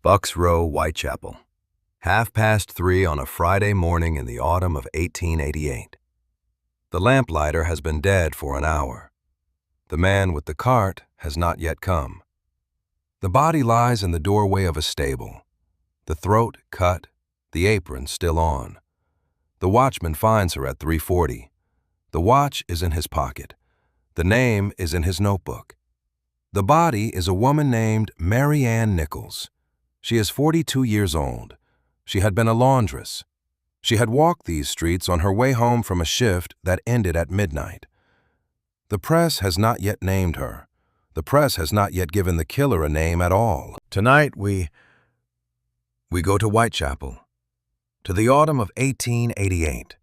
Bucks Row, Whitechapel. 3:30 on a Friday morning in the autumn of 1888. The lamplighter has been dead for an hour. The man with the cart has not yet come. The body lies in the doorway of a stable, the throat cut, the apron still on. The watchman finds her at 3:40. The watch is in his pocket. The name is in his notebook. The body is a woman named Mary Ann Nichols. She is 42 years old. She had been a laundress. She had walked these streets on her way home from a shift that ended at midnight. The press has not yet named her. The press has not yet given the killer a name at all. Tonight we go to Whitechapel, to the autumn of 1888,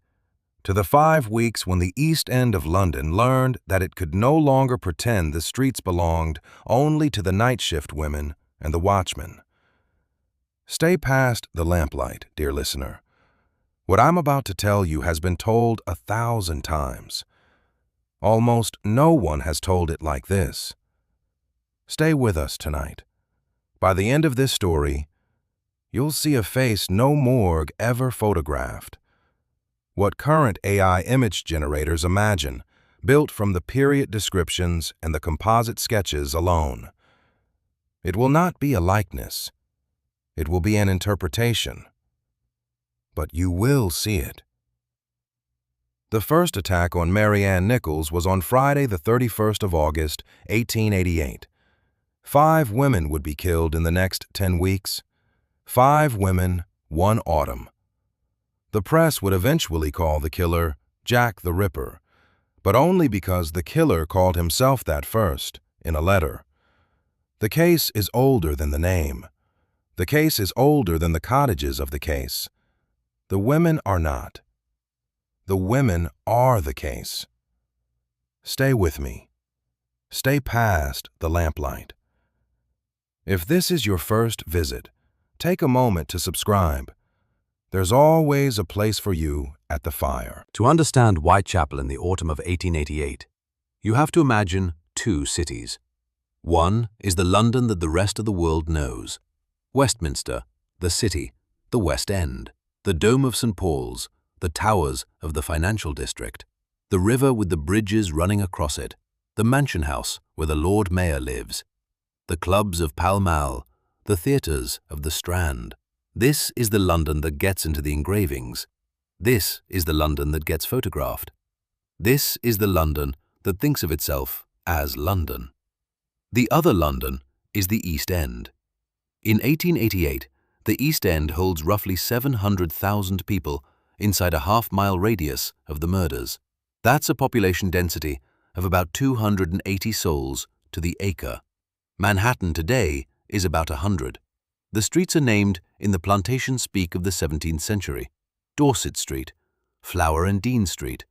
to the 5 weeks when the East End of London learned that it could no longer pretend the streets belonged only to the night shift women and the watchmen. Stay past the lamplight, dear listener. What I'm about to tell you has been told 1,000 times. Almost no one has told it like this. Stay with us tonight. By the end of this story, you'll see a face no morgue ever photographed. What current AI image generators imagine, built from the period descriptions and the composite sketches alone. It will not be a likeness. It will be an interpretation. But you will see it. The first attack on Mary Ann Nichols was on Friday, the 31st of August, 1888. 5 women would be killed in the next 10 weeks. 5 women, 1 autumn. The press would eventually call the killer Jack the Ripper, but only because the killer called himself that first, in a letter. The case is older than the name. The case is older than the cottages of the case. The women are not. The women are the case. Stay with me. Stay past the lamplight. If this is your first visit, take a moment to subscribe. There's always a place for you at the fire. To understand Whitechapel in the autumn of 1888, you have to imagine 2 cities. One is the London that the rest of the world knows. Westminster, the city, the West End, the Dome of St. Paul's, the towers of the financial district, the river with the bridges running across it, the mansion house where the Lord Mayor lives, the clubs of Pall Mall, the theatres of the Strand. This is the London that gets into the engravings. This is the London that gets photographed. This is the London that thinks of itself as London. The other London is the East End. In 1888, the East End holds roughly 700,000 people inside a half-mile radius of the murders. That's a population density of about 280 souls to the acre. Manhattan today is about 100. The streets are named in the plantation speak of the 17th century. Dorset Street, Flower and Dean Street,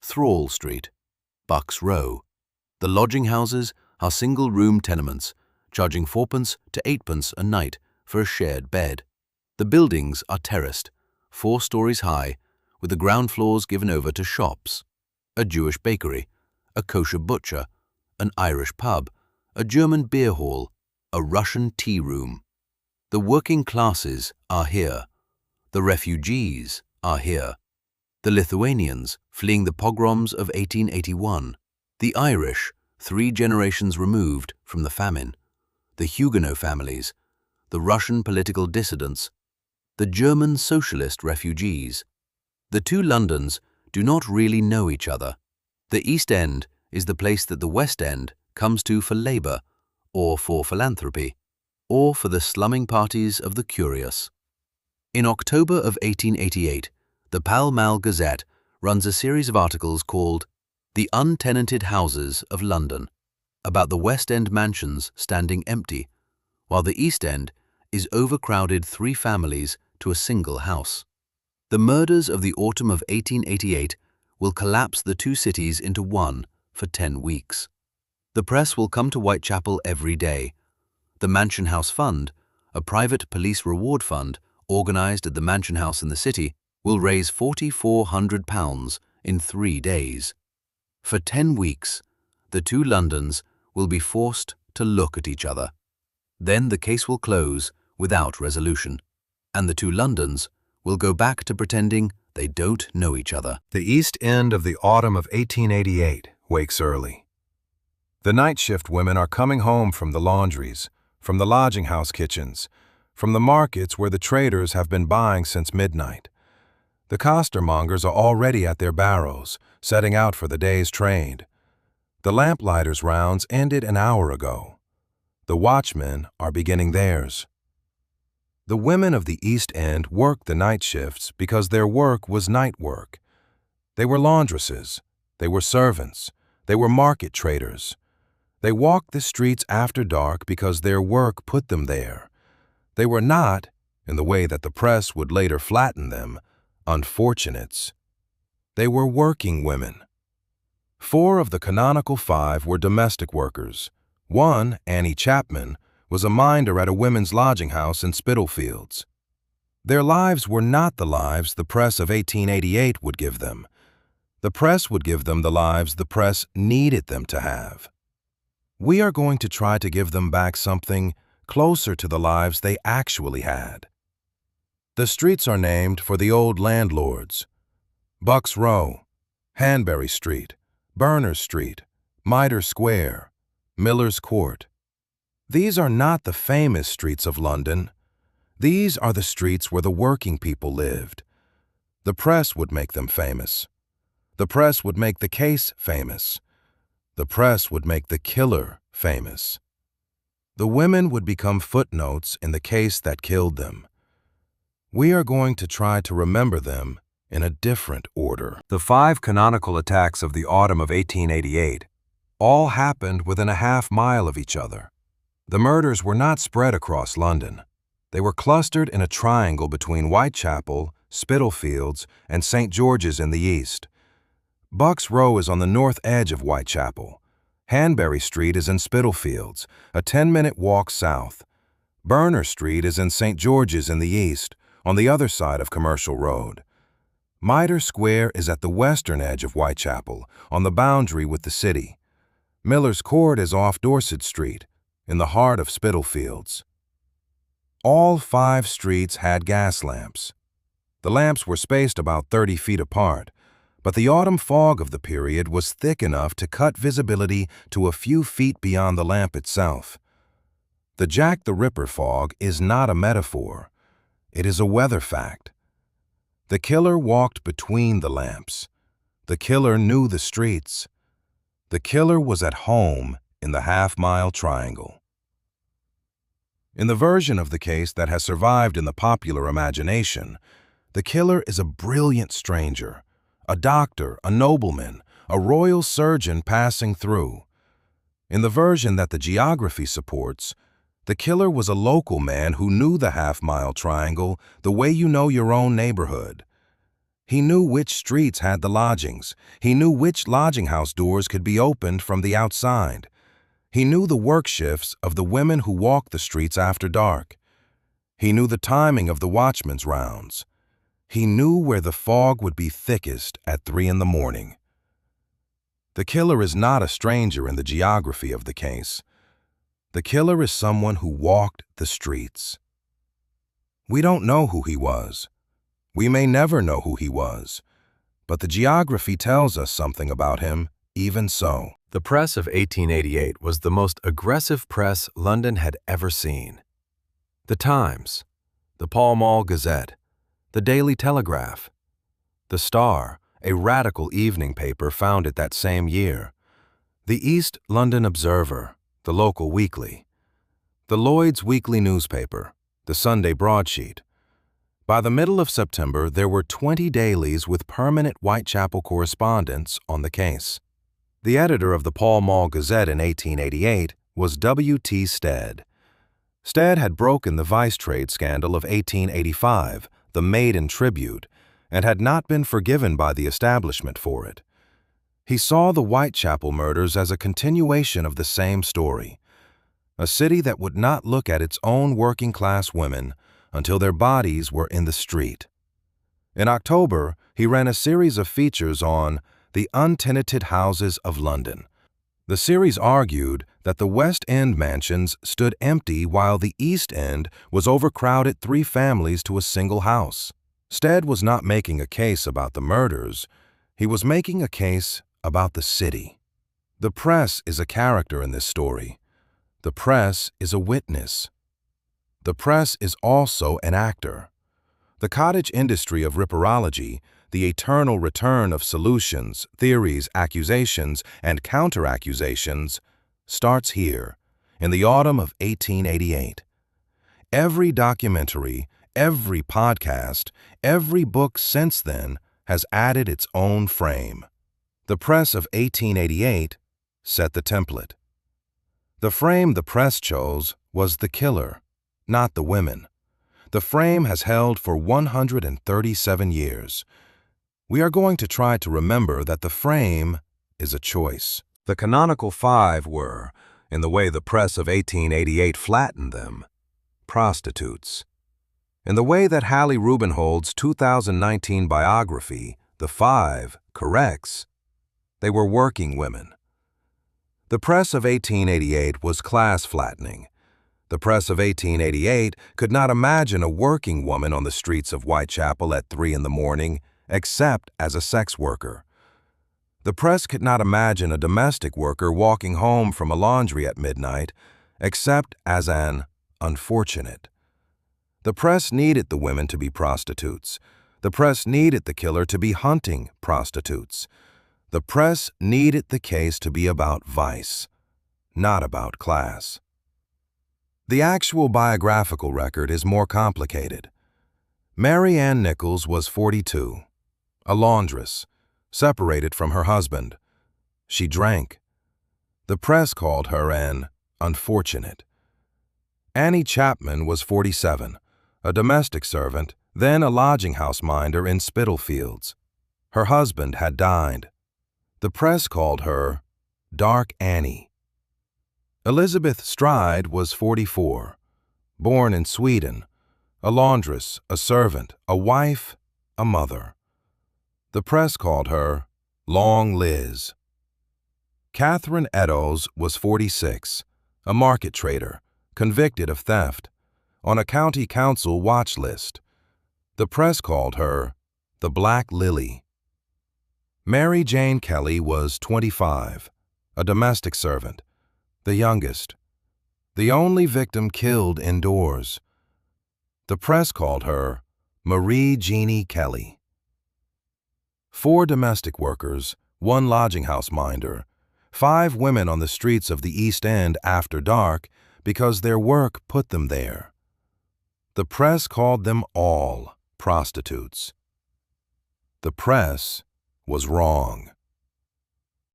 Thrall Street, Bucks Row. The lodging houses are single-room tenements, charging 4p to 8p a night for a shared bed. The buildings are terraced, 4 stories high, with the ground floors given over to shops. A Jewish bakery, a kosher butcher, an Irish pub, a German beer hall, a Russian tea room. The working classes are here. The refugees are here. The Lithuanians fleeing the pogroms of 1881. The Irish, 3 generations removed from the famine. The Huguenot families, the Russian political dissidents, the German socialist refugees. The 2 Londons do not really know each other. The East End is the place that the West End comes to for labour, or for philanthropy, or for the slumming parties of the curious. In October of 1888, the Pall Mall Gazette runs a series of articles called The Untenanted Houses of London, about the West End mansions standing empty, while the East End is overcrowded 3 families to a single house. The murders of the autumn of 1888 will collapse the 2 cities into one for 10 weeks. The press will come to Whitechapel every day. The Mansion House Fund, a private police reward fund organised at the Mansion House in the city, will raise £4,400 in 3 days. For 10 weeks, the 2 Londons will be forced to look at each other. Then the case will close without resolution, and the two Londons will go back to pretending they don't know each other. The East End of the autumn of 1888 wakes early. The night shift women are coming home from the laundries, from the lodging house kitchens, from the markets where the traders have been buying since midnight. The costermongers are already at their barrows, setting out for the day's trade. The lamplighter's rounds ended an hour ago. The watchmen are beginning theirs. The women of the East End worked the night shifts because their work was night work. They were laundresses, they were servants, they were market traders. They walked the streets after dark because their work put them there. They were not, in the way that the press would later flatten them, unfortunates. They were working women. 4 of the canonical 5 were domestic workers. One, Annie Chapman, was a minder at a women's lodging house in Spitalfields. Their lives were not the lives the press of 1888 would give them. The press would give them the lives the press needed them to have. We are going to try to give them back something closer to the lives they actually had. The streets are named for the old landlords: Bucks Row, Hanbury Street, Berners Street, Mitre Square, Miller's Court. These are not the famous streets of London. These are the streets where the working people lived. The press would make them famous. The press would make the case famous. The press would make the killer famous. The women would become footnotes in the case that killed them. We are going to try to remember them in a different order. The 5 canonical attacks of the autumn of 1888 all happened within a half-mile of each other. The murders were not spread across London. They were clustered in a triangle between Whitechapel, Spitalfields, and St. George's in the east. Bucks Row is on the north edge of Whitechapel. Hanbury Street is in Spitalfields, a 10-minute walk south. Berners Street is in St. George's in the east, on the other side of Commercial Road. Mitre Square is at the western edge of Whitechapel, on the boundary with the city. Miller's Court is off Dorset Street, in the heart of Spitalfields. All 5 streets had gas lamps. The lamps were spaced about 30 feet apart, but the autumn fog of the period was thick enough to cut visibility to a few feet beyond the lamp itself. The Jack the Ripper fog is not a metaphor. It is a weather fact. The killer walked between the lamps. The killer knew the streets. The killer was at home in the half-mile triangle. In the version of the case that has survived in the popular imagination, the killer is a brilliant stranger, a doctor, a nobleman, a royal surgeon passing through. In the version that the geography supports, the killer was a local man who knew the half-mile triangle the way you know your own neighborhood. He knew which streets had the lodgings. He knew which lodging house doors could be opened from the outside. He knew the work shifts of the women who walked the streets after dark. He knew the timing of the watchman's rounds. He knew where the fog would be thickest at 3 in the morning. The killer is not a stranger in the geography of the case. The killer is someone who walked the streets. We don't know who he was. We may never know who he was, but the geography tells us something about him, even so. The press of 1888 was the most aggressive press London had ever seen. The Times, the Pall Mall Gazette, the Daily Telegraph, the Star, a radical evening paper founded that same year, the East London Observer, the local weekly, the Lloyd's weekly newspaper, the Sunday broadsheet. By the middle of September, there were 20 dailies with permanent Whitechapel correspondents on the case. The editor of the Pall Mall Gazette in 1888 was W.T. Stead. Stead had broken the vice trade scandal of 1885, the Maiden Tribute, and had not been forgiven by the establishment for it. He saw the Whitechapel murders as a continuation of the same story, a city that would not look at its own working-class women until their bodies were in the street. In October, he ran a series of features on the untenanted houses of London, The series argued that the West End mansions stood empty while the East End was overcrowded 3 families to a single house. Stead was not making a case about the murders. He was making a case about the city. The press is a character in this story. The press is a witness. The press is also an actor. The cottage industry of ripperology, the eternal return of solutions, theories, accusations, and counter-accusations, starts here, in the autumn of 1888. Every documentary, every podcast, every book since then has added its own frame. The press of 1888 set the template. The frame the press chose was the killer, not the women. The frame has held for 137 years. We are going to try to remember that the frame is a choice. The canonical 5 were, in the way the press of 1888 flattened them, prostitutes. In the way that Hallie Rubenhold's 2019 biography, The 5, corrects, they were working women. The press of 1888 was class-flattening. The press of 1888 could not imagine a working woman on the streets of Whitechapel at 3 in the morning, except as a sex worker. The press could not imagine a domestic worker walking home from a laundry at midnight, except as an unfortunate. The press needed the women to be prostitutes. The press needed the killer to be hunting prostitutes. The press needed the case to be about vice, not about class. The actual biographical record is more complicated. Mary Ann Nichols was 42, a laundress, separated from her husband. She drank. The press called her an unfortunate. Annie Chapman was 47, a domestic servant, then a lodging house minder in Spitalfields. Her husband had died. The press called her Dark Annie. Elizabeth Stride was 44, born in Sweden, a laundress, a servant, a wife, a mother. The press called her Long Liz. Catherine Eddowes was 46, a market trader, convicted of theft, on a county council watch list. The press called her the Black Lily. Mary Jane Kelly was 25, a domestic servant, the youngest, the only victim killed indoors. The press called her Marie Jeannie Kelly. 4 domestic workers, 1 lodging house minder, 5 women on the streets of the East End after dark because their work put them there. The press called them all prostitutes. The press was wrong.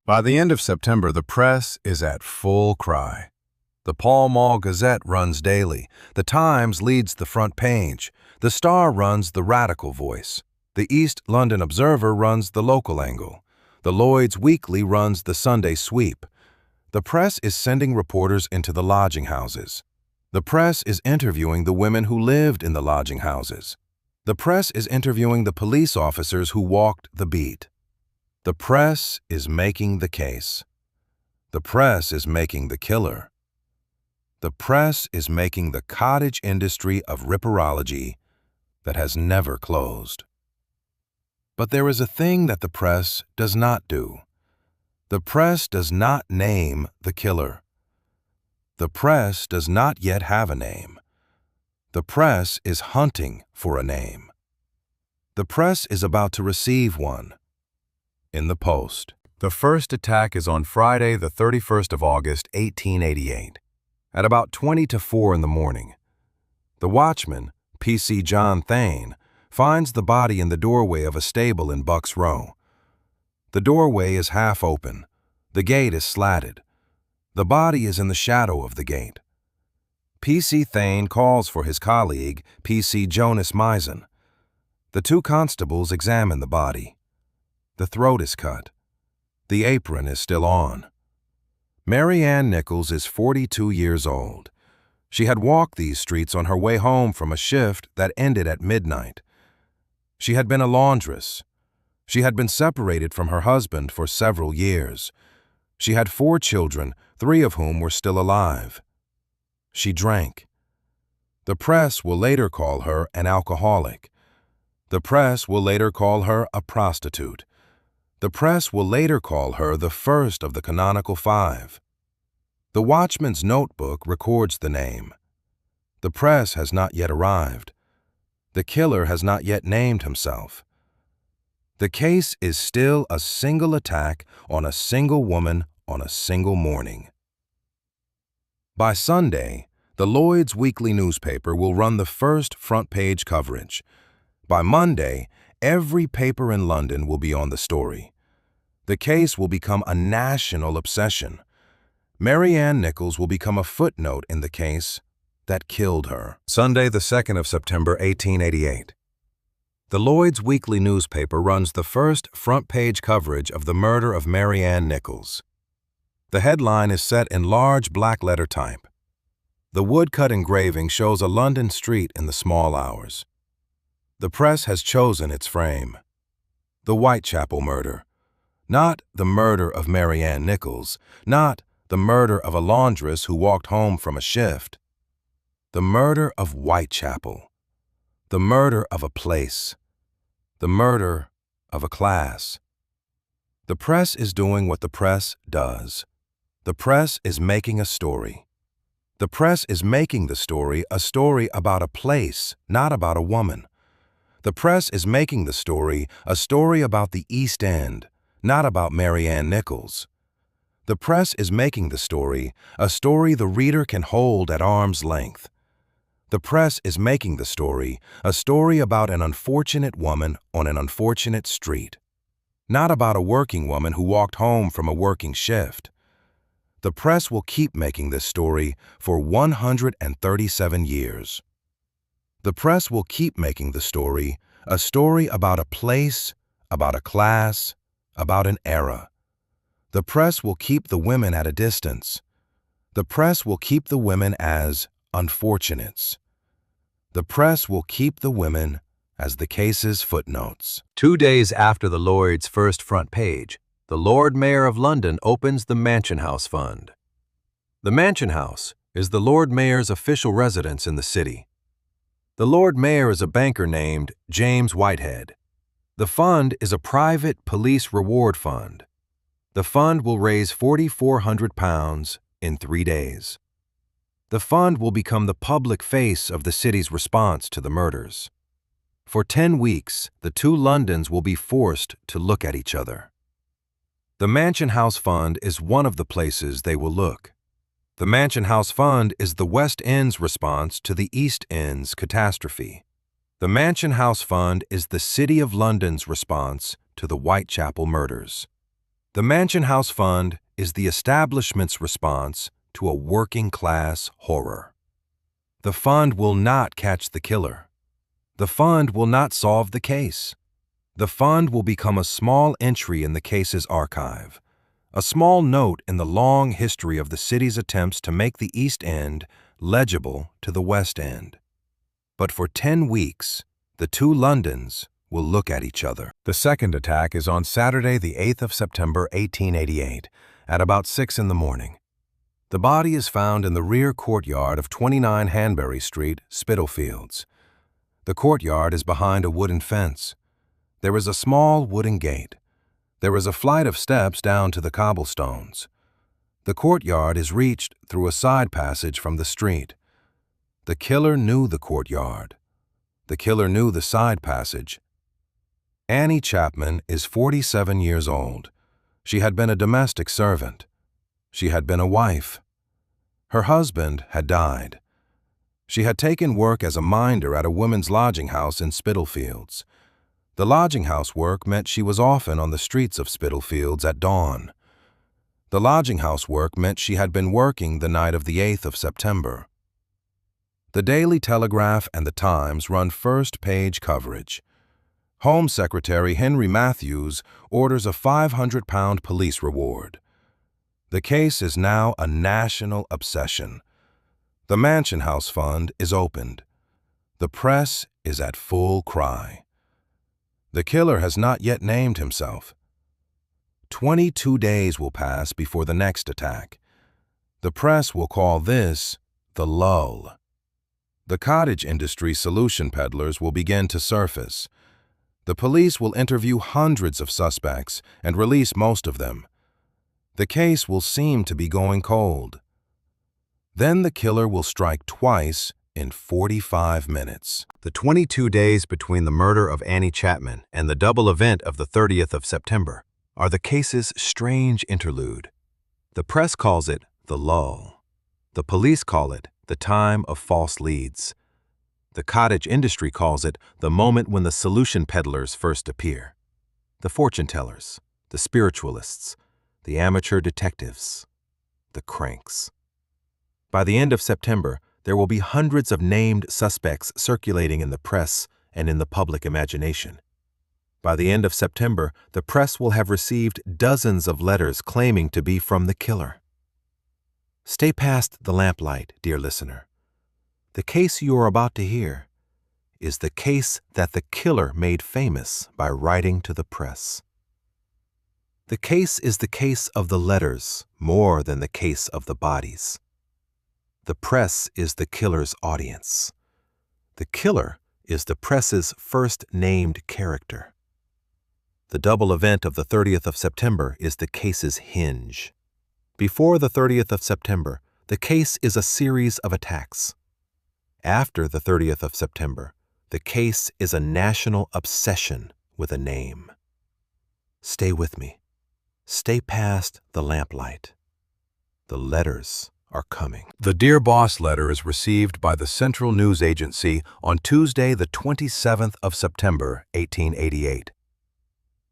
By the end of September, the press is at full cry. The Pall Mall Gazette runs daily. The Times leads the front page. The Star runs the radical voice. The East London Observer runs the local angle. The Lloyd's Weekly runs the Sunday sweep. The press is sending reporters into the lodging houses. The press is interviewing the women who lived in the lodging houses. The press is interviewing the police officers who walked the beat. The press is making the case. The press is making the killer. The press is making the cottage industry of ripperology that has never closed. But there is a thing that the press does not do. The press does not name the killer. The press does not yet have a name. The press is hunting for a name. The press is about to receive one. In the Post. The first attack is on Friday, the 31st of August, 1888, at about 20 to 4 in the morning. The watchman, P.C. John Thane, finds the body in the doorway of a stable in Bucks Row. The doorway is half open. The gate is slatted. The body is in the shadow of the gate. P.C. Thane calls for his colleague, P.C. Jonas Misen. The 2 constables examine the body. The throat is cut. The apron is still on. Mary Ann Nichols is 42 years old. She had walked these streets on her way home from a shift that ended at midnight. She had been a laundress. She had been separated from her husband for several years. She had 4 children, 3 of whom were still alive. She drank. The press will later call her an alcoholic. The press will later call her a prostitute. The press will later call her the first of the canonical 5. The watchman's notebook records the name. The press has not yet arrived. The killer has not yet named himself. The case is still a single attack on a single woman on a single morning. By Sunday, the Lloyd's weekly newspaper will run the first front-page coverage. By Monday, every paper in London will be on the story. The case will become a national obsession. Mary Ann Nichols will become a footnote in the case that killed her. Sunday, the 2nd of September, 1888. The Lloyd's weekly newspaper runs the first front-page coverage of the murder of Mary Ann Nichols. The headline is set in large black-letter type. The woodcut engraving shows a London street in the small hours. The press has chosen its frame. The Whitechapel murder. Not the murder of Mary Ann Nichols, not the murder of a laundress who walked home from a shift. The murder of Whitechapel. The murder of a place. The murder of a class. The press is doing what the press does. The press is making a story. The press is making the story a story about a place, not about a woman. The press is making the story a story about the East End, not about Mary Ann Nichols. The press is making the story a story the reader can hold at arm's length. The press is making the story a story about an unfortunate woman on an unfortunate street, not about a working woman who walked home from a working shift. The press will keep making this story for 137 years. The press will keep making the story a story about a place, about a class, about an era. The press will keep the women at a distance. The press will keep the women as unfortunates. The press will keep the women as the case's footnotes. 2 days after the Lloyd's first front page, the Lord Mayor of London opens the Mansion House Fund. The Mansion House is the Lord Mayor's official residence in the city. The Lord Mayor is a banker named James Whitehead. The fund is a private police reward fund. The fund will raise £4,400 in 3 days. The fund will become the public face of the city's response to the murders. For 10 weeks, the 2 Londons will be forced to look at each other. The Mansion House Fund is one of the places they will look. The Mansion House Fund is the West End's response to the East End's catastrophe. The Mansion House Fund is the City of London's response to the Whitechapel murders. The Mansion House Fund is the establishment's response to a working-class horror. The fund will not catch the killer. The fund will not solve the case. The fund will become a small entry in the case's archive, a small note in the long history of the city's attempts to make the East End legible to the West End. But for 10 weeks, the 2 Londons will look at each other. The second attack is on Saturday, the 8th of September, 1888, at about 6 in the morning. The body is found in the rear courtyard of 29 Hanbury Street, Spitalfields. The courtyard is behind a wooden fence. There is a small wooden gate. There is a flight of steps down to the cobblestones. The courtyard is reached through a side passage from the street. The killer knew the courtyard. The killer knew the side passage. Annie Chapman is 47 years old. She had been a domestic servant. She had been a wife. Her husband had died. She had taken work as a minder at a women's lodging house in Spitalfields. The lodging house work meant she was often on the streets of Spitalfields at dawn. The lodging house work meant she had been working the night of the 8th of September. The Daily Telegraph and the Times run first-page coverage. Home Secretary Henry Matthews orders a £500 police reward. The case is now a national obsession. The Mansion House Fund is opened. The press is at full cry. The killer has not yet named himself. 22 days will pass before the next attack. The press will call this the lull. The cottage industry solution peddlers will begin to surface. The police will interview hundreds of suspects and release most of them. The case will seem to be going cold. Then the killer will strike twice in 45 minutes. The 22 days between the murder of Annie Chapman and the double event of the 30th of September are the case's strange interlude. The press calls it the lull. The police call it the time of false leads. The cottage industry calls it the moment when the solution peddlers first appear. The fortune tellers, the spiritualists, the amateur detectives, the cranks. By the end of September, there will be hundreds of named suspects circulating in the press and in the public imagination. By the end of September, the press will have received dozens of letters claiming to be from the killer. Stay past the lamplight, dear listener. The case you are about to hear is the case that the killer made famous by writing to the press. The case is the case of the letters more than the case of the bodies. The press is the killer's audience. The killer is the press's first named character. The double event of the 30th of September is the case's hinge. Before the 30th of September, the case is a series of attacks. After the 30th of September, the case is a national obsession with a name. Stay with me. Stay past the lamplight. The letters are coming. The Dear Boss letter is received by the Central News Agency on Tuesday, the 27th of September, 1888.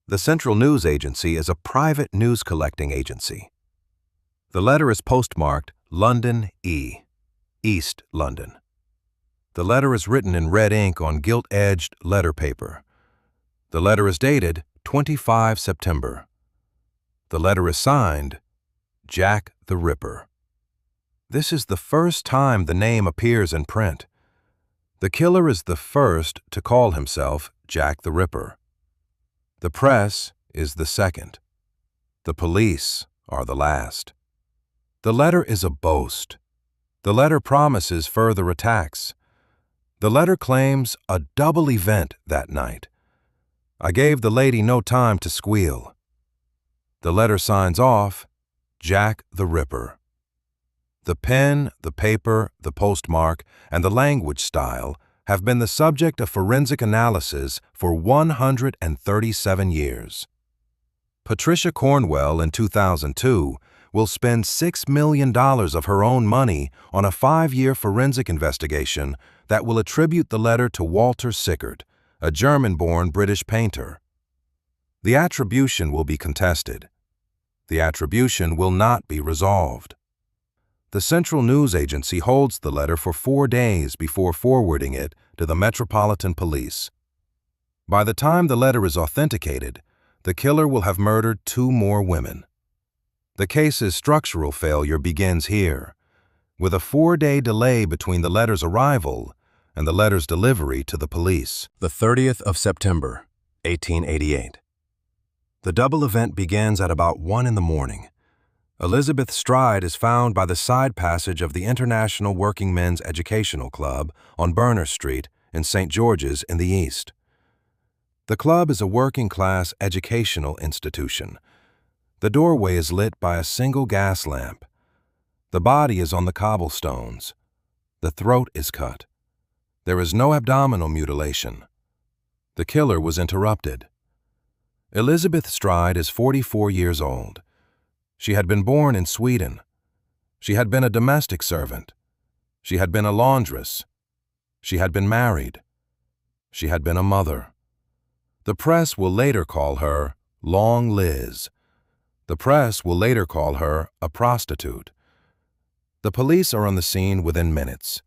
The Central News Agency is a private news collecting agency. The letter is postmarked London E, East London. The letter is written in red ink on gilt-edged letter paper. The letter is dated 25 September. The letter is signed Jack the Ripper. This is the first time the name appears in print. The killer is the first to call himself Jack the Ripper. The press is the second. The police are the last. The letter is a boast. The letter promises further attacks. The letter claims a double event that night. I gave the lady no time to squeal. The letter signs off, Jack the Ripper. The pen, the paper, the postmark, and the language style have been the subject of forensic analysis for 137 years. Patricia Cornwell in 2002 will spend $6 million of her own money on a 5-year forensic investigation that will attribute the letter to Walter Sickert, a German-born British painter. The attribution will be contested. The attribution will not be resolved. The Central News Agency holds the letter for 4 days before forwarding it to the Metropolitan Police. By the time the letter is authenticated, the killer will have murdered 2 more women. The case's structural failure begins here, with a 4-day delay between the letter's arrival and the letter's delivery to the police. The 30th of September, 1888. The double event begins at about 1 in the morning. Elizabeth Stride is found by the side passage of the International Working Men's Educational Club on Berners Street in St. George's in the East. The club is a working-class educational institution. The doorway is lit by a single gas lamp. The body is on the cobblestones. The throat is cut. There is no abdominal mutilation. The killer was interrupted. Elizabeth Stride is 44 years old. She had been born in Sweden. She had been a domestic servant. She had been a laundress. She had been married. She had been a mother. The press will later call her Long Liz. The press will later call her a prostitute. The police are on the scene within minutes.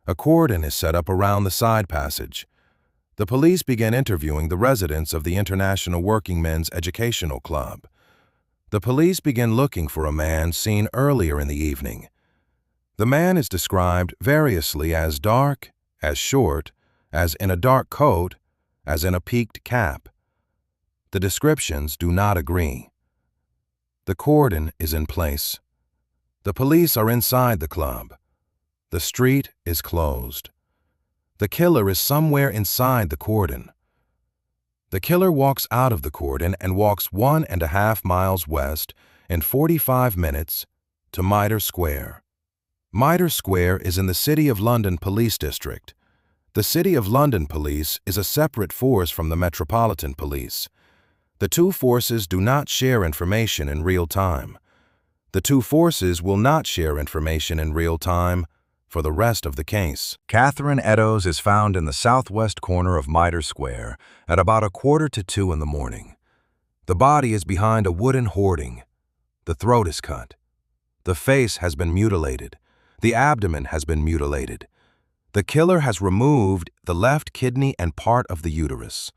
A cordon is set up around the side passage. The police begin interviewing the residents of the International Working Men's Educational Club. The police begin looking for a man seen earlier in the evening. The man is described variously as dark, as short, as in a dark coat, as in a peaked cap. The descriptions do not agree. The cordon is in place. The police are inside the club. The street is closed. The killer is somewhere inside the cordon. The killer walks out of the cordon and walks 1.5 miles west in 45 minutes to Mitre Square. Mitre Square is in the City of London Police District. The City of London Police is a separate force from the Metropolitan Police. The two forces do not share information in real time. The two forces will not share information in real time for the rest of the case. Catherine Eddowes is found in the southwest corner of Mitre Square at about 1:45 in the morning. The body is behind a wooden hoarding. The throat is cut. The face has been mutilated. The abdomen has been mutilated. The killer has removed the left kidney and part of the uterus.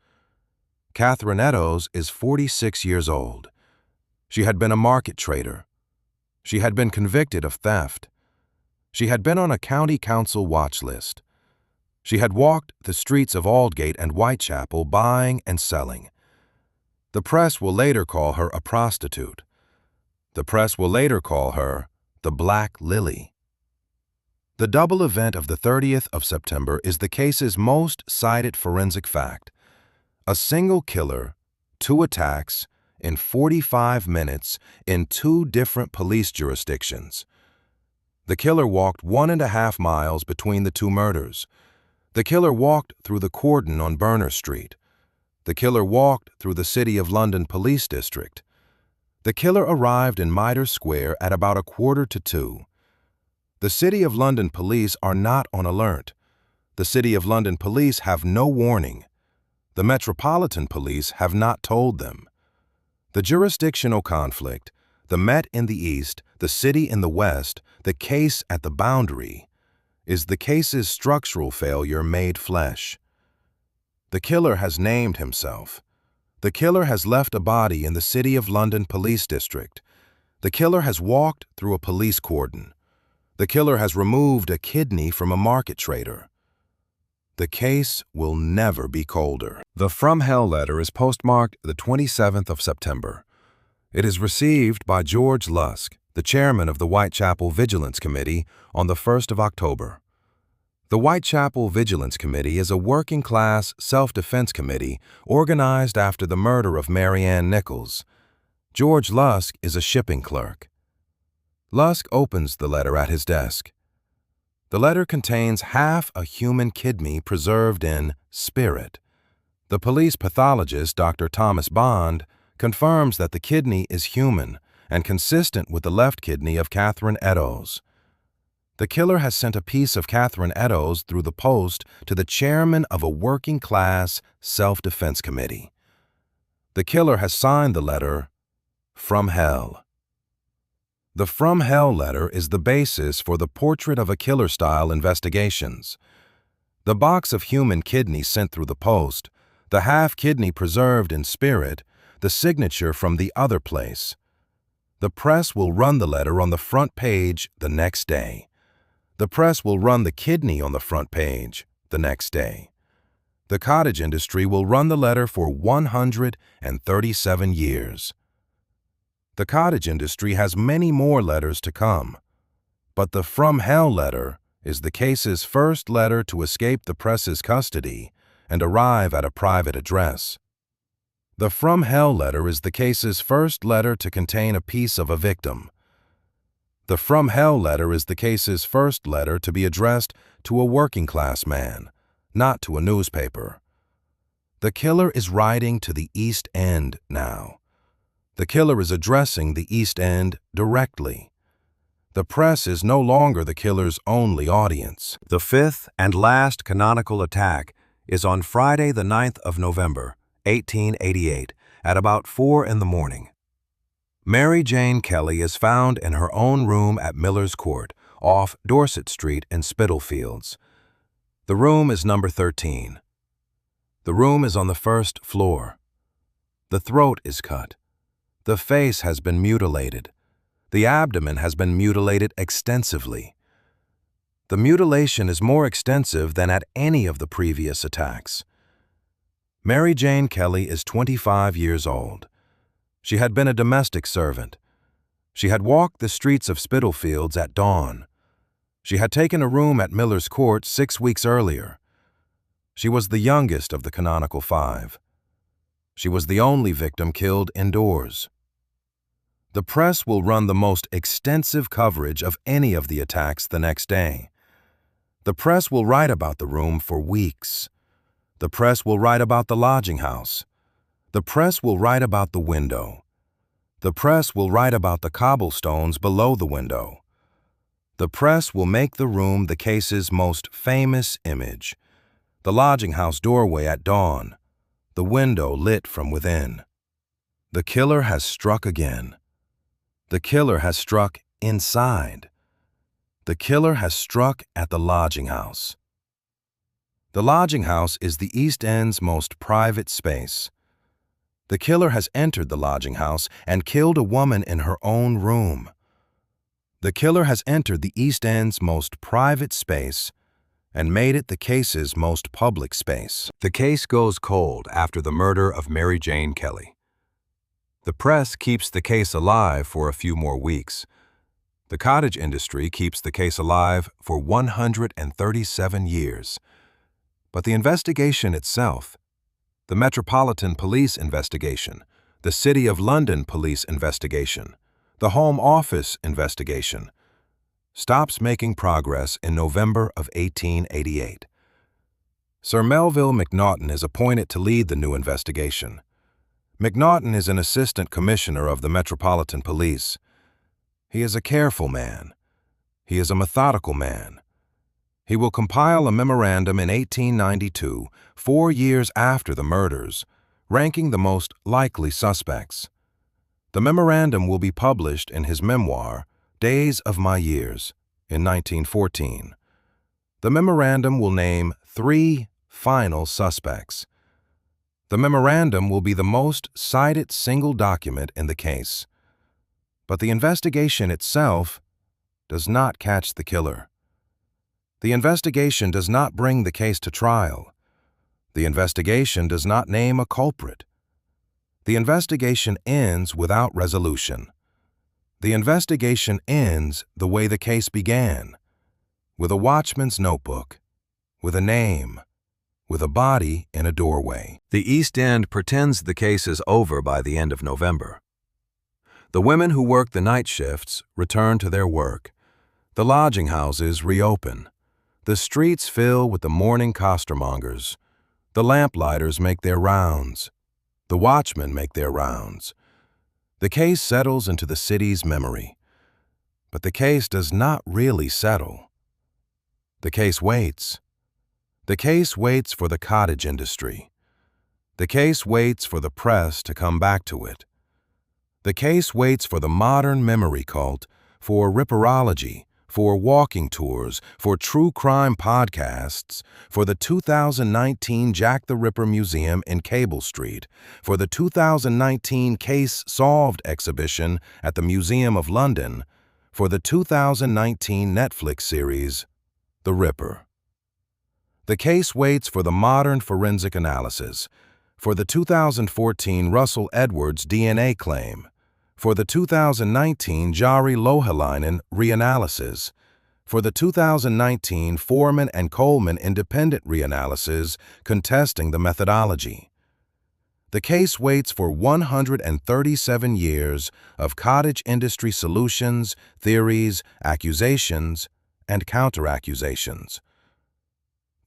Catherine Eddowes is 46 years old. She had been a market trader. She had been convicted of theft. She had been on a county council watch list. She had walked the streets of Aldgate and Whitechapel buying and selling. The press will later call her a prostitute. The press will later call her the Black Lily. The double event of the 30th of September is the case's most cited forensic fact. A single killer, 2 attacks, in 45 minutes in 2 different police jurisdictions. The killer walked 1.5 miles between the 2 murders. The killer walked through the cordon on Burner Street. The killer walked through the City of London Police District. The killer arrived in Mitre Square at about 1:45. The City of London Police are not on alert. The City of London Police have no warning. The Metropolitan Police have not told them. The jurisdictional conflict, the Met in the east, the city in the west, the case at the boundary, is the case's structural failure made flesh. The killer has named himself. The killer has left a body in the City of London Police District. The killer has walked through a police cordon. The killer has removed a kidney from a market trader. The case will never be colder. The From Hell letter is postmarked the 27th of September. It is received by George Lusk, the chairman of the Whitechapel Vigilance Committee, on the 1st of October. The Whitechapel Vigilance Committee is a working-class self-defense committee organized after the murder of Mary Ann Nichols. George Lusk is a shipping clerk. Lusk opens the letter at his desk. The letter contains half a human kidney preserved in spirit. The police pathologist, Dr. Thomas Bond, confirms that the kidney is human and consistent with the left kidney of Catherine Eddowes. The killer has sent a piece of Catherine Eddowes through the post to the chairman of a working-class self-defense committee. The killer has signed the letter, From Hell. The From Hell letter is the basis for the Portrait of a Killer-style investigations. The box of human kidney sent through the post, the half kidney preserved in spirit, the signature from the other place. The press will run the letter on the front page the next day. The press will run the kidney on the front page the next day. The cottage industry will run the letter for 137 years. The cottage industry has many more letters to come, but the From Hell letter is the case's first letter to escape the press's custody and arrive at a private address. The From Hell letter is the case's first letter to contain a piece of a victim. The From Hell letter is the case's first letter to be addressed to a working-class man, not to a newspaper. The killer is writing to the East End now. The killer is addressing the East End directly. The press is no longer the killer's only audience. The fifth and last canonical attack is on Friday the 9th of November, 1888, at about 4 in the morning. Mary Jane Kelly is found in her own room at Miller's Court, off Dorset Street in Spitalfields. The room is number 13. The room is on the first floor. The throat is cut. The face has been mutilated. The abdomen has been mutilated extensively. The mutilation is more extensive than at any of the previous attacks. Mary Jane Kelly is 25 years old. She had been a domestic servant. She had walked the streets of Spitalfields at dawn. She had taken a room at Miller's Court 6 weeks earlier. She was the youngest of the canonical 5. She was the only victim killed indoors. The press will run the most extensive coverage of any of the attacks the next day. The press will write about the room for weeks. The press will write about the lodging house. The press will write about the window. The press will write about the cobblestones below the window. The press will make the room the case's most famous image. The lodging house doorway at dawn, the window lit from within. The killer has struck again. The killer has struck inside. The killer has struck at the lodging house. The lodging house is the East End's most private space. The killer has entered the lodging house and killed a woman in her own room. The killer has entered the East End's most private space and made it the case's most public space. The case goes cold after the murder of Mary Jane Kelly. The press keeps the case alive for a few more weeks. The cottage industry keeps the case alive for 137 years. But the investigation itself, the Metropolitan Police investigation, the City of London Police investigation, the Home Office investigation, stops making progress in November of 1888. Sir Melville Macnaghten is appointed to lead the new investigation. Macnaghten is an assistant commissioner of the Metropolitan Police. He is a careful man. He is a methodical man. He will compile a memorandum in 1892, 4 years after the murders, ranking the most likely suspects. The memorandum will be published in his memoir, Days of My Years, in 1914. The memorandum will name 3 final suspects. The memorandum will be the most cited single document in the case. But the investigation itself does not catch the killer. The investigation does not bring the case to trial. The investigation does not name a culprit. The investigation ends without resolution. The investigation ends the way the case began, with a watchman's notebook, with a name, with a body in a doorway. The East End pretends the case is over by the end of November. The women who work the night shifts return to their work. The lodging houses reopen. The streets fill with the morning costermongers. The lamplighters make their rounds. The watchmen make their rounds. The case settles into the city's memory. But the case does not really settle. The case waits. The case waits for the cottage industry. The case waits for the press to come back to it. The case waits for the modern memory cult, for ripperology, for walking tours, for true crime podcasts, for the 2019 Jack the Ripper Museum in Cable Street, for the 2019 Case Solved exhibition at the Museum of London, for the 2019 Netflix series, The Ripper. The case waits for the modern forensic analysis, for the 2014 Russell Edwards DNA claim, for the 2019 Jari Lohelainen reanalysis, for the 2019 Foreman and Coleman independent reanalysis contesting the methodology. The case waits for 137 years of cottage industry solutions, theories, accusations, and counteraccusations.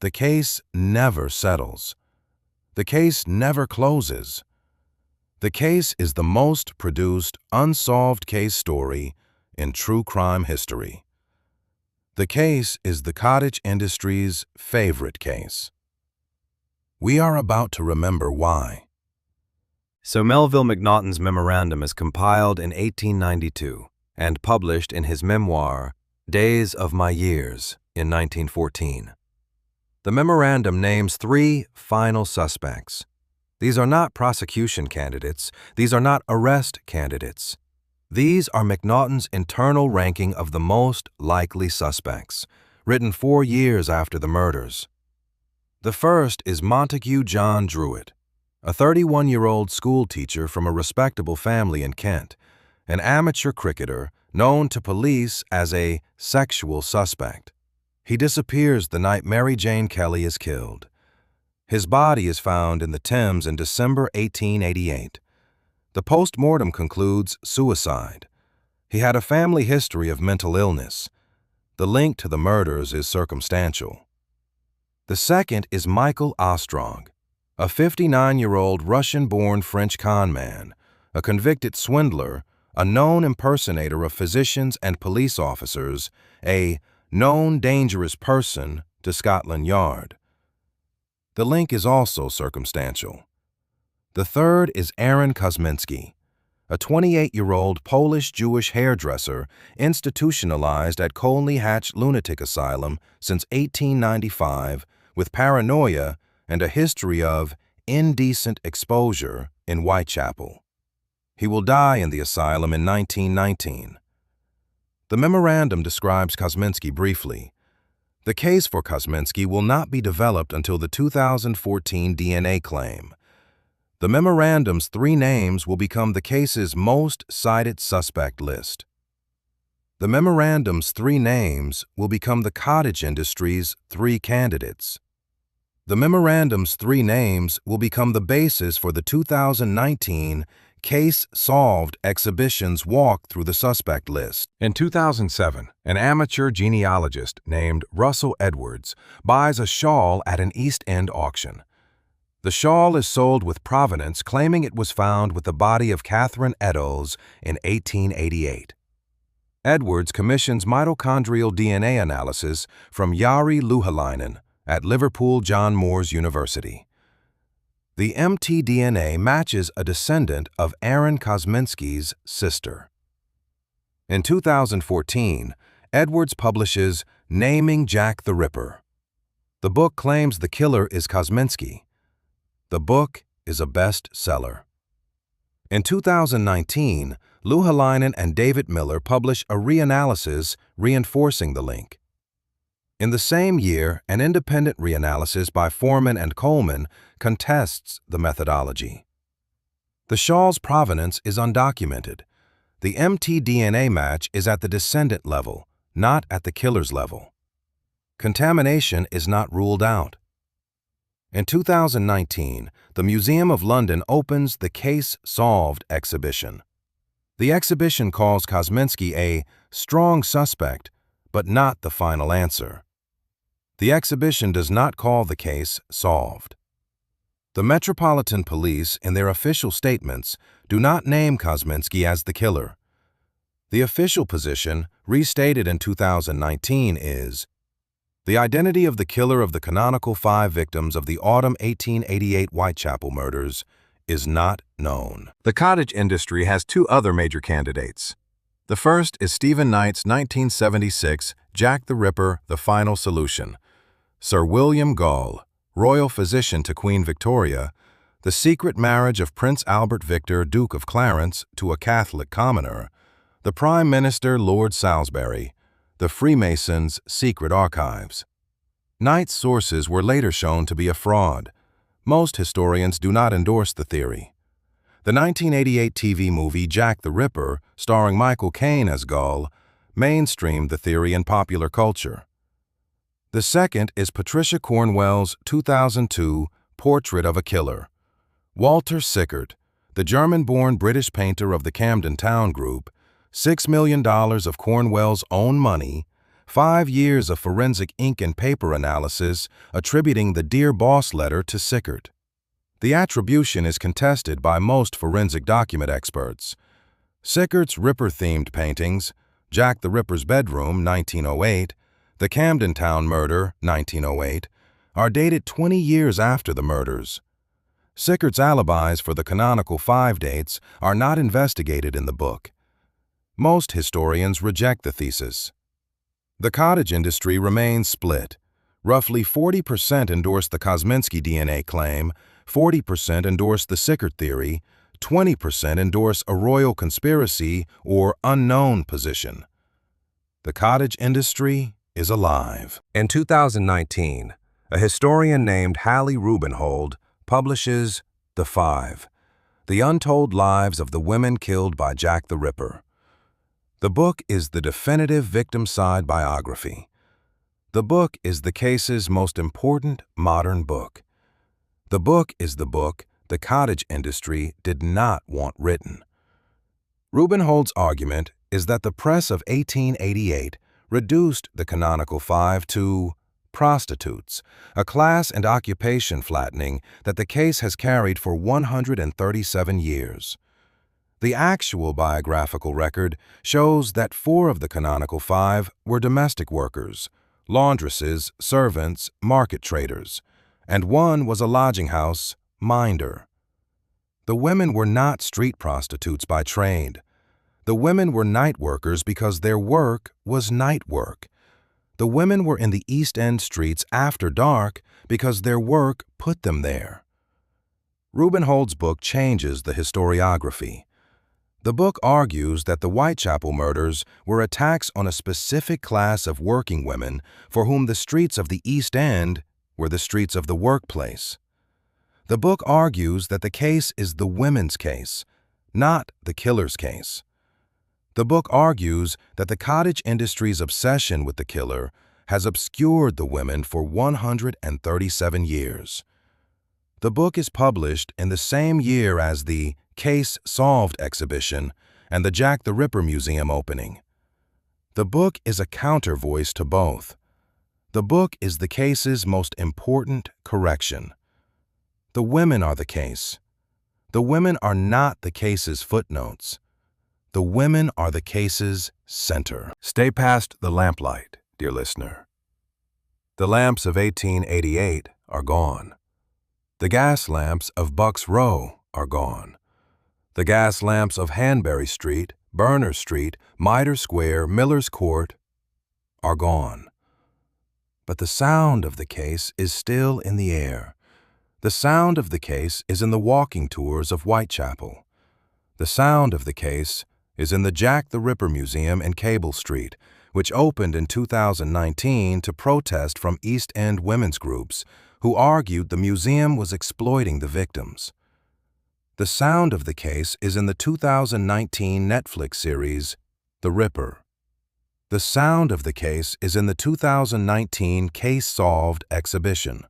The case never settles. The case never closes. The case is the most produced unsolved case story in true crime history. The case is the cottage industry's favorite case. We are about to remember why. So Melville Macnaghten's memorandum is compiled in 1892 and published in his memoir, Days of My Years, in 1914. The memorandum names 3 final suspects. These are not prosecution candidates. These are not arrest candidates. These are Macnaghten's internal ranking of the most likely suspects, written 4 years after the murders. The first is Montague John Druitt, a 31-year-old school teacher from a respectable family in Kent. an amateur cricketer known to police as a sexual suspect. He disappears the night Mary Jane Kelly is killed. His body is found in the Thames in December 1888. The post-mortem concludes suicide. He had a family history of mental illness. The link to the murders is circumstantial. The second is Michael Ostrog, a 59-year-old Russian-born French con man, a convicted swindler, a known impersonator of physicians and police officers, a known dangerous person to Scotland Yard. The link is also circumstantial. The third is Aaron Kosminski, a 28-year-old Polish-Jewish hairdresser institutionalized at Colney Hatch Lunatic Asylum since 1895 with paranoia and a history of indecent exposure in Whitechapel. He will die in the asylum in 1919. The memorandum describes Kosminski briefly. The case for Kosminski will not be developed until the 2014 DNA claim. The memorandum's 3 names will become the case's most cited suspect list. The memorandum's 3 names will become the cottage industry's 3 candidates. The memorandum's 3 names will become the basis for the 2019 Case Solved exhibition's walk through the suspect list. In 2007, an amateur genealogist named Russell Edwards buys a shawl at an East End auction. The shawl is sold with provenance claiming it was found with the body of Catherine Eddowes in 1888. Edwards commissions mitochondrial DNA analysis from Jari Louhelainen at Liverpool John Moores University. The mtDNA matches a descendant of Aaron Kosminski's sister. In 2014, Edwards publishes Naming Jack the Ripper. The book claims the killer is Kosminski. The book is a bestseller. In 2019, Louhelainen and David Miller publish a reanalysis reinforcing the link. In the same year, an independent reanalysis by Foreman and Coleman contests the methodology. The shawl's provenance is undocumented. The mtDNA match is at the descendant level, not at the killer's level. Contamination is not ruled out. In 2019, the Museum of London opens the Case Solved exhibition. The exhibition calls Kosminski a strong suspect, but not the final answer. The exhibition does not call the case solved. The Metropolitan Police, in their official statements, do not name Kosminski as the killer. The official position, restated in 2019, is the identity of the killer of the canonical 5 victims of the autumn 1888 Whitechapel murders is not known. The cottage industry has 2 other major candidates. The first is Stephen Knight's 1976 Jack the Ripper, The Final Solution. Sir William Gall, royal physician to Queen Victoria, the secret marriage of Prince Albert Victor, Duke of Clarence, to a Catholic commoner, the Prime Minister Lord Salisbury, the Freemasons' secret archives. Knight's sources were later shown to be a fraud. Most historians do not endorse the theory. The 1988 TV movie Jack the Ripper, starring Michael Caine as Gall, mainstreamed the theory in popular culture. The second is Patricia Cornwell's 2002 Portrait of a Killer. Walter Sickert, the German-born British painter of the Camden Town Group, $6 million of Cornwell's own money, 5 years of forensic ink and paper analysis attributing the Dear Boss letter to Sickert. The attribution is contested by most forensic document experts. Sickert's Ripper-themed paintings, Jack the Ripper's Bedroom, 1908, The Camden Town Murder, 1908, are dated 20 years after the murders. Sickert's alibis for the canonical 5 dates are not investigated in the book. Most historians reject the thesis. The cottage industry remains split. Roughly 40% endorse the Kosminski DNA claim, 40% endorse the Sickert theory, 20% endorse a royal conspiracy or unknown position. The cottage industry is alive. In 2019, a historian named Hallie Rubenhold publishes The Five. The Untold Lives of the Women Killed by Jack the Ripper. The book is the definitive victim-side biography. The book is the case's most important modern book. The book is the book the cottage industry did not want written. Rubenhold's argument is that the press of 1888 reduced the canonical five to prostitutes, a class and occupation flattening that the case has carried for 137 years. The actual biographical record shows that 4 of the canonical 5 were domestic workers, laundresses, servants, market traders, and 1 was a lodging house minder. The women were not street prostitutes by trade. The women were night workers because their work was night work. The women were in the East End streets after dark because their work put them there. Rubenhold's book changes the historiography. The book argues that the Whitechapel murders were attacks on a specific class of working women for whom the streets of the East End were the streets of the workplace. The book argues that the case is the women's case, not the killer's case. The book argues that the cottage industry's obsession with the killer has obscured the women for 137 years. The book is published in the same year as the Case Solved exhibition and the Jack the Ripper Museum opening. The book is a counter-voice to both. The book is the case's most important correction. The women are the case. The women are not the case's footnotes. The women are the case's center. Stay past the lamplight, dear listener. The lamps of 1888 are gone. The gas lamps of Bucks Row are gone. The gas lamps of Hanbury Street, Berners Street, Mitre Square, Miller's Court are gone. But the sound of the case is still in the air. The sound of the case is in the walking tours of Whitechapel. The sound of the case is in the Jack the Ripper Museum in Cable Street, which opened in 2019 to protest from East End women's groups who argued the museum was exploiting the victims. The sound of the case is in the 2019 Netflix series, The Ripper. The sound of the case is in the 2019 Case Solved exhibition.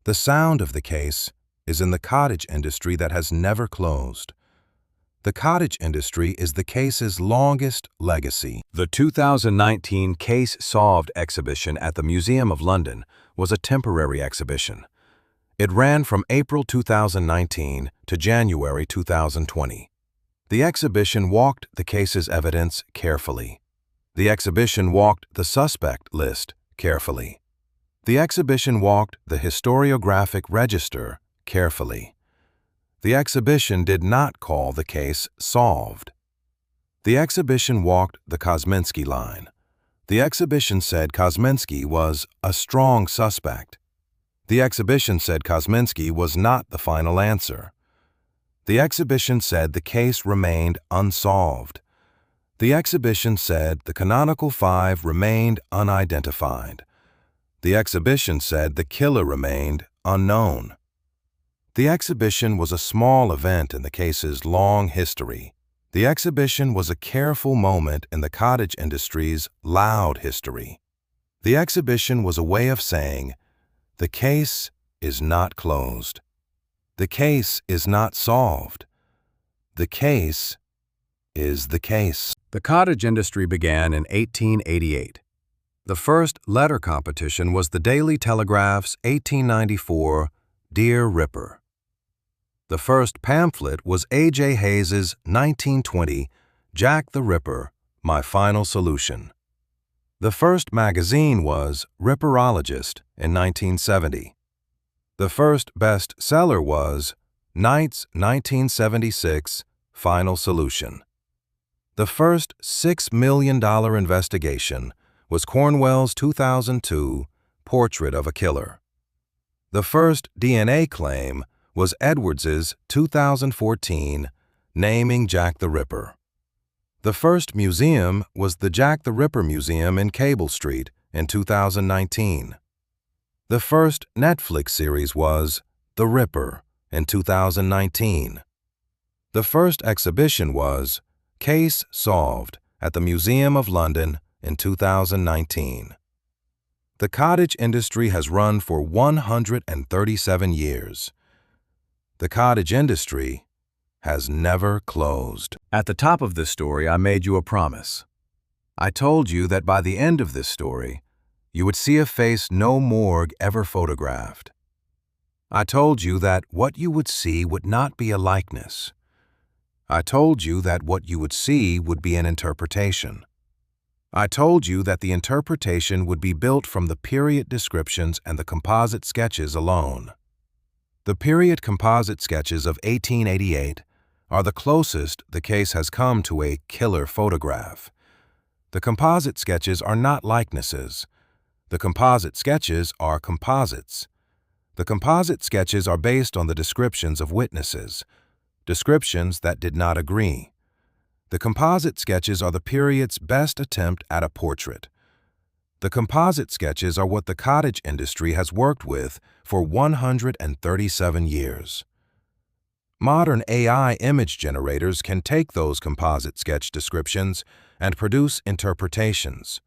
The sound of the case is in the cottage industry that has never closed. The cottage industry is the case's longest legacy. The 2019 Case Solved exhibition at the Museum of London was a temporary exhibition. It ran from April 2019 to January 2020. The exhibition walked the case's evidence carefully. The exhibition walked the suspect list carefully. The exhibition walked the historiographic register carefully. The exhibition did not call the case solved. The exhibition walked the Kosminski line. The exhibition said Kosminski was a strong suspect. The exhibition said Kosminski was not the final answer. The exhibition said the case remained unsolved. The exhibition said the canonical 5 remained unidentified. The exhibition said the killer remained unknown. The exhibition was a small event in the case's long history. The exhibition was a careful moment in the cottage industry's loud history. The exhibition was a way of saying, the case is not closed. The case is not solved. The case is the case. The cottage industry began in 1888. The first letter competition was the Daily Telegraph's 1894 Dear Ripper. The first pamphlet was A.J. Hayes's 1920 Jack the Ripper, My Final Solution. The first magazine was Ripperologist in 1970. The first bestseller was Knight's 1976 Final Solution. The first $6 million investigation was Cornwell's 2002 Portrait of a Killer. The first DNA claim was Eddowes' 2014 Naming Jack the Ripper. The first museum was the Jack the Ripper Museum in Cable Street in 2019. The first Netflix series was The Ripper in 2019. The first exhibition was Case Solved at the Museum of London in 2019. The cottage industry has run for 137 years. The cottage industry has never closed. At the top of this story, I made you a promise. I told you that by the end of this story, you would see a face no morgue ever photographed. I told you that what you would see would not be a likeness. I told you that what you would see would be an interpretation. I told you that the interpretation would be built from the period descriptions and the composite sketches alone. The period composite sketches of 1888 are the closest the case has come to a killer photograph. The composite sketches are not likenesses. The composite sketches are composites. The composite sketches are based on the descriptions of witnesses, descriptions that did not agree. The composite sketches are the period's best attempt at a portrait. The composite sketches are what the cottage industry has worked with for 137 years. Modern AI image generators can take those composite sketch descriptions and produce interpretations.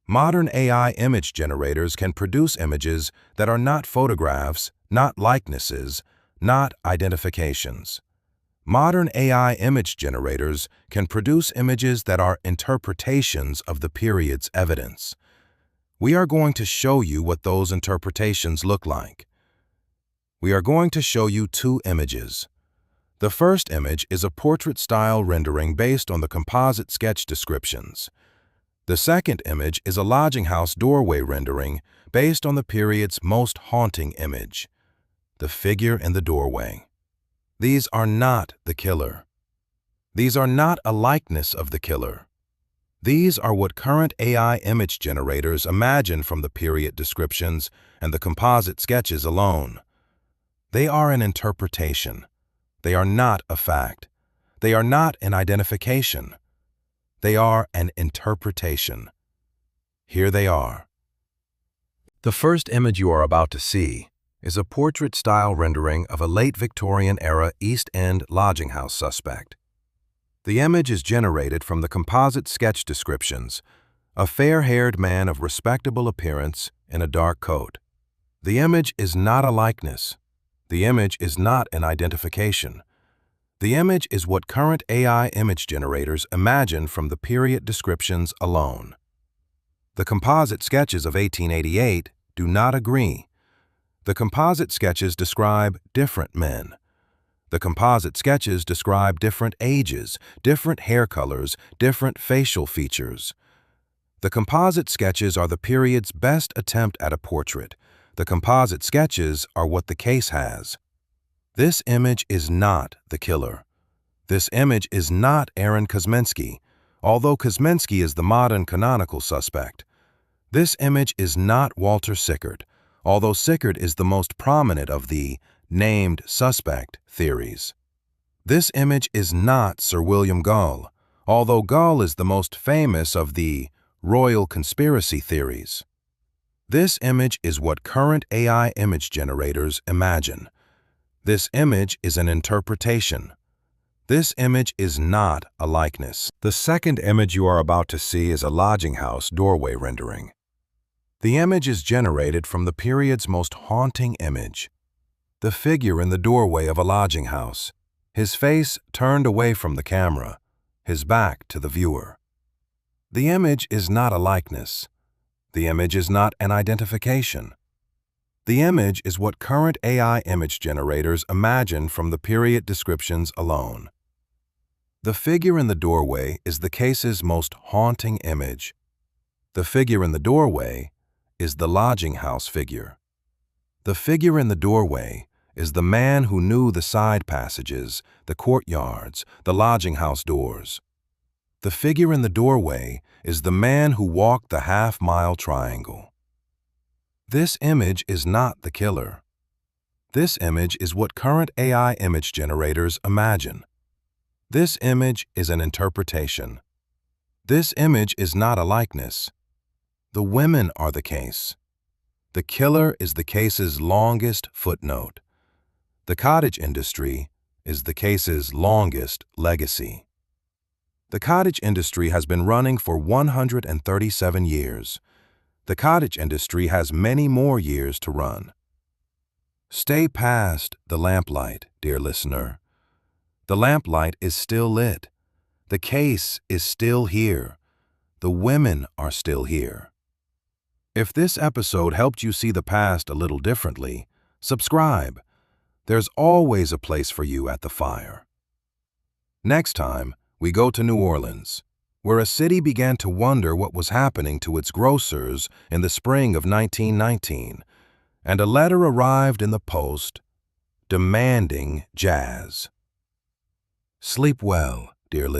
Modern AI image generators can produce images that are not photographs, not likenesses, not identifications. Modern AI image generators can produce images that are interpretations of the period's evidence. We are going to show you what those interpretations look like. We are going to show you two images. The first image is a portrait-style rendering based on the composite sketch descriptions. The second image is a lodging house doorway rendering based on the period's most haunting image, the figure in the doorway. These are not the killer. These are not a likeness of the killer. These are what current AI image generators imagine from the period descriptions and the composite sketches alone. They are an interpretation. They are not a fact. They are not an identification. They are an interpretation. Here they are. The first image you are about to see is a portrait-style rendering of a late Victorian-era East End lodging house suspect. The image is generated from the composite sketch descriptions, a fair-haired man of respectable appearance in a dark coat. The image is not a likeness. The image is not an identification. The image is what current AI image generators imagine from the period descriptions alone. The composite sketches of 1888 do not agree. The composite sketches describe different men. The composite sketches describe different ages, different hair colors, different facial features. The composite sketches are the period's best attempt at a portrait. The composite sketches are what the case has. This image is not the killer. This image is not Aaron Kosminski, although Kosminski is the modern canonical suspect. This image is not Walter Sickert, although Sickert is the most prominent of the named suspect theories. This image is not Sir William Gull, although Gull is the most famous of the royal conspiracy theories. This image is what current AI image generators imagine. This image is an interpretation. This image is not a likeness. The second image you are about to see is a lodging house doorway rendering. The image is generated from the period's most haunting image, the figure in the doorway of a lodging house, his face turned away from the camera, his back to the viewer. The image is not a likeness. The image is not an identification. The image is what current AI image generators imagine from the period descriptions alone. The figure in the doorway is the case's most haunting image. The figure in the doorway is the lodging house figure. The figure in the doorway is the man who knew the side passages, the courtyards, the lodging house doors. The figure in the doorway is the man who walked the half-mile triangle. This image is not the killer. This image is what current AI image generators imagine. This image is an interpretation. This image is not a likeness. The women are the case. The killer is the case's longest footnote. The cottage industry is the case's longest legacy. The cottage industry has been running for 137 years. The cottage industry has many more years to run. Stay past the lamplight, dear listener. The lamplight is still lit. The case is still here. The women are still here. If this episode helped you see the past a little differently, subscribe. There's always a place for you at the fire. Next time, we go to New Orleans, where a city began to wonder what was happening to its grocers in the spring of 1919, and a letter arrived in the post demanding jazz. Sleep well, dear listener.